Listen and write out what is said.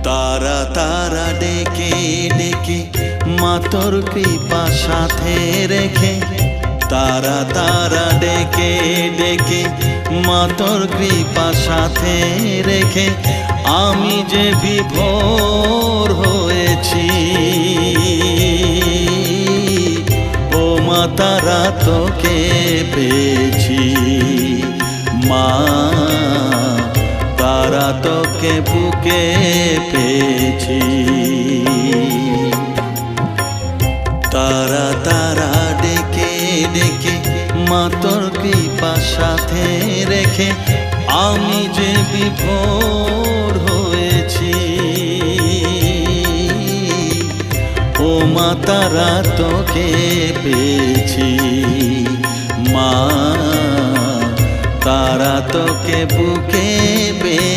তারা তারা ডেকে ডেকে মা তোর কৃপা সাথে রেখে, তারা তারা ডেকে ডেকে মা তোর কৃপা সাথে রেখে আমি যে বিভোর হয়েছি। ও মা তারা তোকে পেয়েছি, মা তারা তোকে বুকে পেয়েছি। তারা তারা ডেকে ডেকে মা তোর কৃপা সাথে রেখে আমি যে বিভোর হয়েছি। ও মা তারা তোকে পেয়েছি, মা তারা তোকে বুকে পেয়েছি।